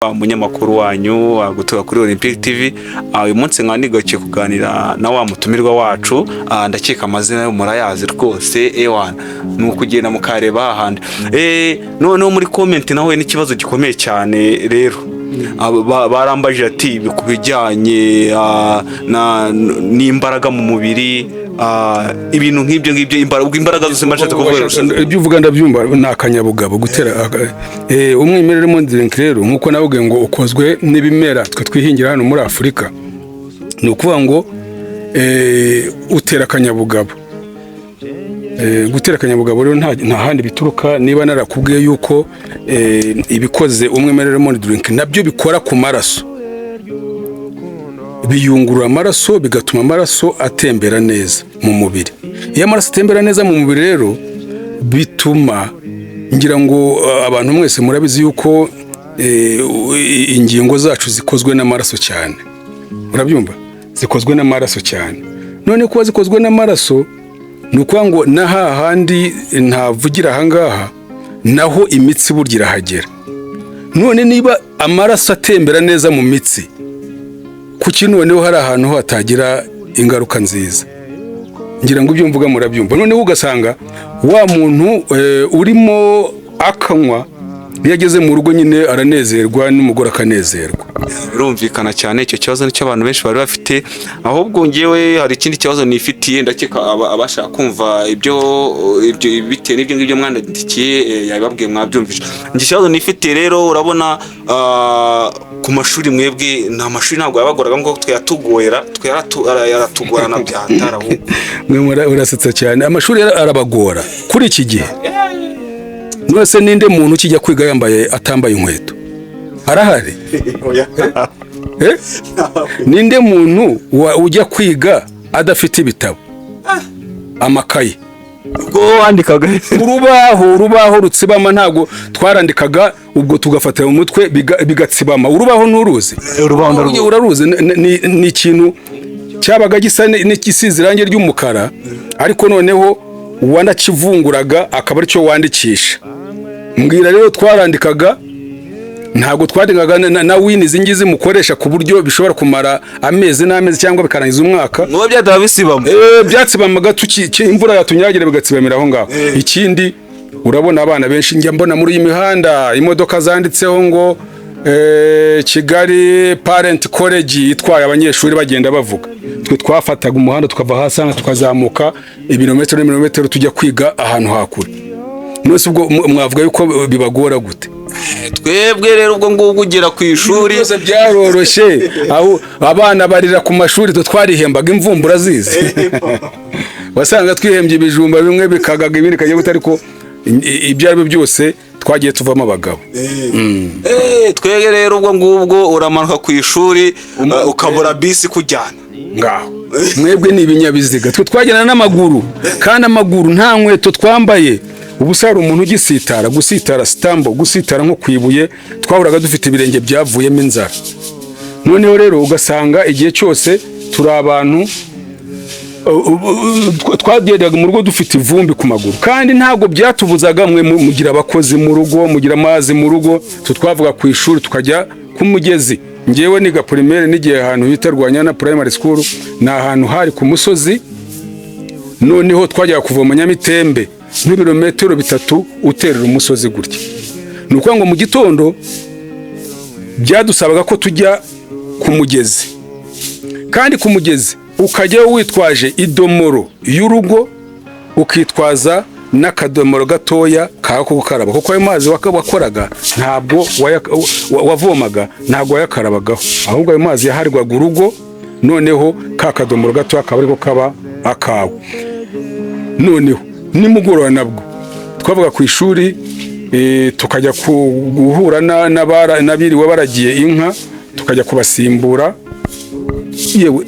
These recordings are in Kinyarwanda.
Umunyamakuru wanyu agutuka kuri Olympic TV. Uyu munsi nkanigaciye kuganira na wa mutumirwa wacu, ndakeka amazina yo murayazi rwose ewana nukugenda mukareba ahandi. Noneho muri comment nawe n'ikibazo gikomeye cyane rero. Barambaje ati kubijyanye n'imbaraga mu mubiri, ibintu nk'ibyo imbaraga zose mbashatse kuvuga. Ibyo uvuga ndabyumva nakanyabugabo gutera umwimerere mu drink rero nkuko navuga ngo ukozwe n'ibimera twe twihingira hano muri Afurika. Ni ukuvuga ngo utera akanyabugabo. Gutera akanyabugabo rero nta handi bituruka. Niba narakubwiye yuko ibikoze umwimerere mu drink nabyo bikora ku maraso, biyungurura amaraso bigatuma amaraso atembera neza mu mubiri. Iyo amaraso atembera neza mu mubiri rero bituma, ngira ngo abantu mwese murabizi yuko ingingo zacu zikozwe n'amaraso cyane. Urabyumva? Zikozwe n'amaraso cyane. None kuba zikozwe n'amaraso ni ukuvuga ngo handi ntavugira ahangaha naho imitsi burya irahagera. None niba amaraso atembera neza mu mitsi, kuki noneho hari ahantu hatagira ingaruka nziza? Ngira ngo ibyo mvuga murabyumva. Noneho ugasanga wa muntu urimo akanywa yageze mu rugo nyine aranezerwa n'umugore akanezerwa. Birumvikana cyane icyo kibazo nicyo abantu benshi bari bafite. Ahubwo ngewe hari ikindi kibazo nifitiye, ndakeka abashaka kumva ibyo bitewe n'ibyo ngibyo mwandikiye yababwiye mwabyumvise. Ngi kibazo nifitiye rero, urabona ku mashuri mwebwe nta mashuri ntabwo yabagoraga ngo yaratugorana byatara. Mwe urasetsa cyane. Amashuri arabagora kuri iki gihe. Nose ninde muntu kijya kwiga yambaye atambaye inkweto? Arahari? Ninde muntu ujya kwiga adafite ibitabo, amakaye? Ubwo wandikaga urubaho rutsibama. Ntago twarandikaga ubwo tugafatira mu mutwe bigatsibama. Urubaho n'uruzi? Urubaho uraruzi? Ni ikintu cyabaga gisa n'igisize irangi ry'umukara, ariko noneho wanakivunguraga akaba aricyo wandikisha. Mbwira rero twarandikaga, ntago twandikaga na wini zingizi mukoresha ku buryo bishobora kumara amezi n'amezi cyangwa bikarangiza umwaka. Nuko byadaba bisibama. Byatsibamaga imvura yatunyagira bigatsibamira aho ngaho. Ikindi urabona abana benshi njya mbona muri iyi mihanda imodoka zanditseho ngo Kigali Parent College itwaye abanyeshuri bagenda bavuga. Twe twafataga umuhanda tukava hasi tukazamuka ibirometero tujya kwiga ahantu hakure. Nose ubwo mwavuga yuko bibagora gute? Twebwe rero ubwo ngubwo ugera ku ishuri byose byaroroshye. Aho abana barira ku mashuri twarihembaga imvumbura zizi. Wasanga twihembye ibijumba bimwe bikagaga ibindi kajya gute, ariko ibyo ari byose twagiye tuvamo abagabo. Twebwe rero ubwo ngubwo uramanuka ku ishuri ukabura bisi kujyana ngaho. Mwebwe ni ibinyabiziga, twe twagenda n'amaguru, kandi amaguru nta nkweto twambaye. Ubusara umuntu gusitara stambo, gusitara nko kwibuye, twahuraga dufite ibirenge byavuyemo inzara. Noneho rero ugasanga igihe cyose turi abantu twagendaga mu rugo dufite ivumbi ku maguru, kandi ntabwo byatubuzaga mwe mugira abakozi mu rugo, mugira amazi mu rugo. Twavuga ku ishuri tukajya ku mugezi. Ngewe niga primaire n'igihe ahantu bita Rwanyana Primary School, ni ahantu hari ku musozi. Noneho twajyaga kuvoma Nyamitembe nk'ibirometero 3 uterera umusozi gutya. Ni ukuvuga ngo mu gitondo byadusabaga ko tujya ku mugezi, kandi ku mugezi ukajya witwaje idomoro y'urugo, ukitwaza n'akadomoro gatoya kako gukaraba, kuko ayo mazi wakoraga ntabwo wavomaga, ntabwo wayakarabagaho, ahubwo ayo mazi yaharirwaga urugo. Noneho ka kadomoro gatoya akaba ariko kaba akawe. Noneho nimugoroba nabwo twavuga ku ishuri tukajya guhura n'abiriwe baragiye inka, tukajya kubasimbura. Yewe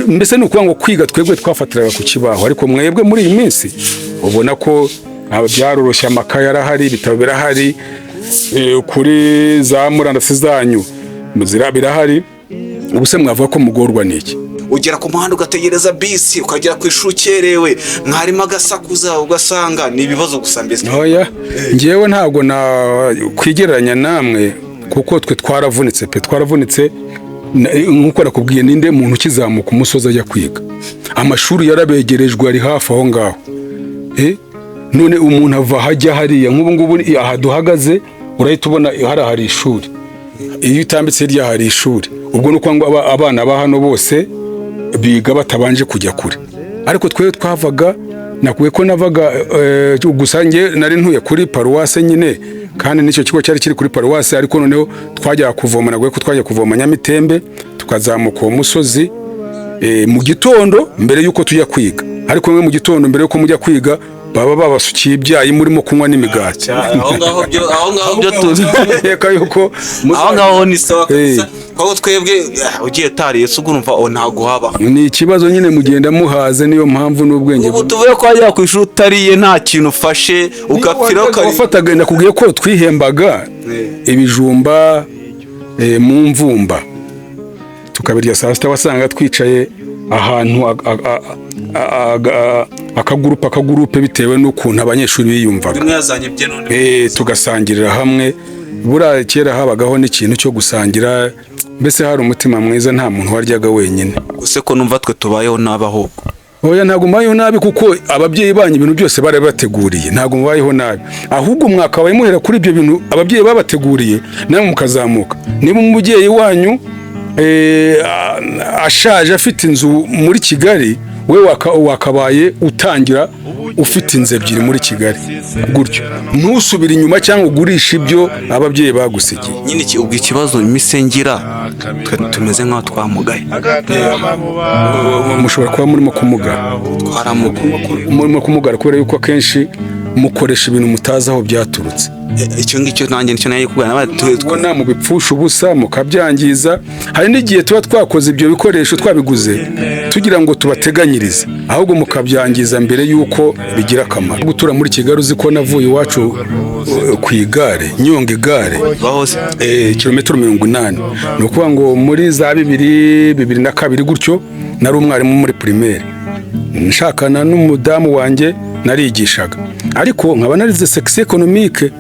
mbese ni ukuvuga ngo kwiga twebwe twafatiraga ku kibaho, ariko mwebwe muri iyi minsi ubona ko byaroroshye. Amakaye arahari, ibitabo birahari, kuri za murandasi zanyu birahari. Ubuse mwavuga ko mugorwa n'iki? Ugera ku muhanda ugategereza bisi, ukagera ku ishuri ukerewe, mwarimu agasakuza ugasanga ni ibibazo gusa mbese. Oya, ngewe ntabwo na kwigereranya namwe kuko twe twaravunitse pe, twaravunitse nk'uko nakubwiye, ninde muntu ukizamuka umusozi ajya kwiga, amashuri yarabegerejwe ari hafi aho ngaho. None umuntu ava hajya hariya, nk'ubu ngubu aha duhagaze urahita ubona hari ishuri, iyo utambitse hirya hari ishuri. Ubwo nuko ngo abana ba hano bose biga batabanje kujya kure, ariko twe twavaga, nakuye ko navaga gusa nge nari ntuye kuri paruwase nyine, kandi nicyo kigo cyari kiri kuri paruwase, ariko noneho twajya kuvoma, naguye ko twajya kuvoma Nyamitembe, tukazamuka uwo musozi mu gitondo mbere yuko tujya kwiga. Ariko mwe mu gitondo mbere yuko mujya kwiga baba babasukiye ibyayi murimo kunywa n'imigati. Aho ngaho byo tuzi yuko aho ngaho ni sawa kabisa. Kuko twebwe ugiye tariye sugurumva ntago haba. Ni ikibazo nyine mugenda muhaze, niyo mpamvu n'ubwenge. Ubu tuvuye ko ajya ku ishuri utariye nta kintu ufashe ugapfira ko ufataga. Nakubwiye ko twihembaga ibijumba mu mvumba, tukabirya saa sita, wasanga twicaye ahantu akagurupe bitewe n'ukuntu abanyeshuri biyumvaga. Tugasangirira hamwe. Buriya kera habagaho n'ikintu cyo gusangira, mbese hari umutima mwiza, nta muntu waryaga wenyine. Use ko numva twe tubayeho nabaho. Oya, ntabwo mubayeho nabi, kuko ababyeyi banyu ibintu byose bari bateguriye, ntabwo mubayeho nabi, ahubwo mwakabaye muhera kuri ibyo bintu ababyeyi babateguriye, namwe mukazamuka. Niba umubyeyi wanyu ashaje afite inzu muri Kigali, we wakabaye utangira ufite inzu ebyiri muri Kigali, gutyo ntusubire inyuma cyangwa ugurisha ibyo ababyeyi bagusigiye. Nyine ubwo ikibazo imisengera tumeze nk'aho twamugaye. Mushobora kuba murimo kumugara, murimo kumugara kubera yuko akenshi mukoresha ibintu mutazi aho byaturutse. Icyo ngicyo nanjye nicyo naye kubana twabona mu bipfusha ubusa mukabyangiza. Hari n'igihe tuba twakoze ibyo bikoresho twabiguze tugira ngo tubateganyirize, ahubwo mukabyangiza mbere yuko bigira akamaro. Gutura muri Kigali uzi ko navuye iwacu ku igare, nyonga igare kilometero 80. Ni ukuvuga ngo muri za 2002 gutyo nari umwarimu muri primaire, nshakana n'umudamu wanjye narigishaga, ariko nkaba narize section économique.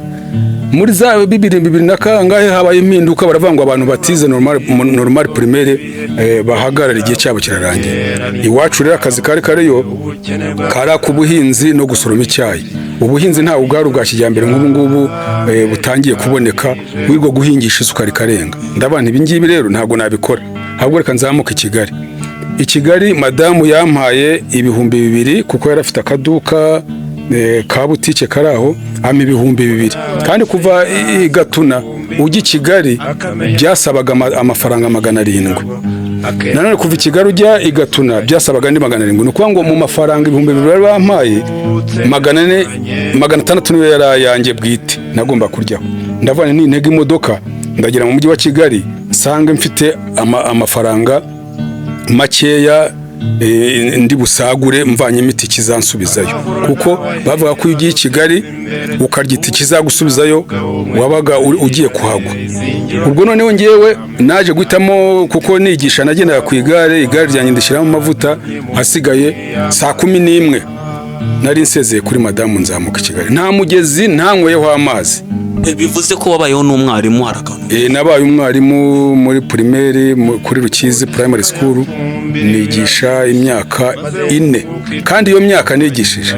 Muri za 2002 kangahe habaye impinduka, baravangwa abantu batize normal primaire bahagarara igihe cyabo kirarangiye. Iwacu rero akazi kariyo kara ku buhinzi no gusoroma icyayi. Ubuhinzi nta ubwaro bwa kijyambere nk'ubu ngubu butangiye kuboneka, wigo guhingisha isukari karenga. Ndabana ibi ngibi rero ntago nabikora, ahubwo reka nzamuka i Kigali. Madamu yampaye 2,000 kuko yari afite akaduka ka butike karaho, ama 2,000, kandi kuva i Gatuna ujya i Kigali byasabaga amafaranga 700. Nanone kuva i Kigali ujya i Gatuna byasabaga andi 700. Ni ukuvuga ngo mu mafaranga 2,000 bari bampaye 600 niyo yari yanjye bwite nagomba kuryaho. Ndavana n'intege imodoka ndagira mu mujyi wa Kigali, nsanga mfite amafaranga makeya ndi busagure mvanye imiti kizansubizayo, kuko bavuga ko ugiye i Kigali ukaryita kizagusubizayo wabaga ugiye kuhagwa. Ubwo noneho ngewe naje guhitamo, kuko nigisha nagendaga ku igare ryanjye ndishyiramo amavuta, hasigaye saa 11 nari nsezeye kuri madamu nzamuka i Kigali. Nta mugezi ntanyweho amazi. Bivuze ko wabayeho n'umwarimu harakano. Nabaye umwarimu muri primaire kuri Rukizi primary school, nigisha imyaka 4, kandi iyo myaka nigishije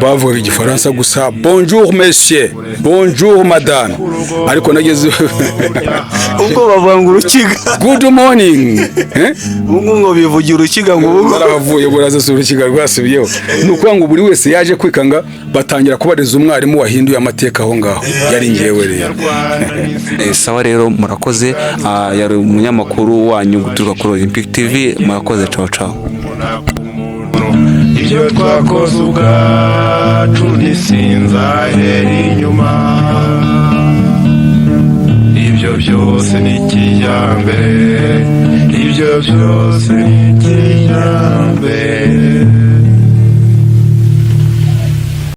bavuga igifaransa gusa, bonjour monsieur, bonjour madame, ariko nageze ubwo bavuga ngo urukiga good morning, ubwo ngo bivugira urukiga ngo ubwo baravuye buraza urukiga rwasubiyeho. Ni ukuvuga ngo buri wese yaje kwikanga, batangira kubariza umwarimu wahinduye amateka aho ngaho, yari ngewe rero. Sawa rero, murakoze. Yari umunyamakuru wanyu guturuka kuri Olympic TV. Murakoze, ciao ciao. Ibyo twakoze ubwacu ntisinzahera inyuma, ibyo byose ni kijyambere, ibyo byose ni kijyambere.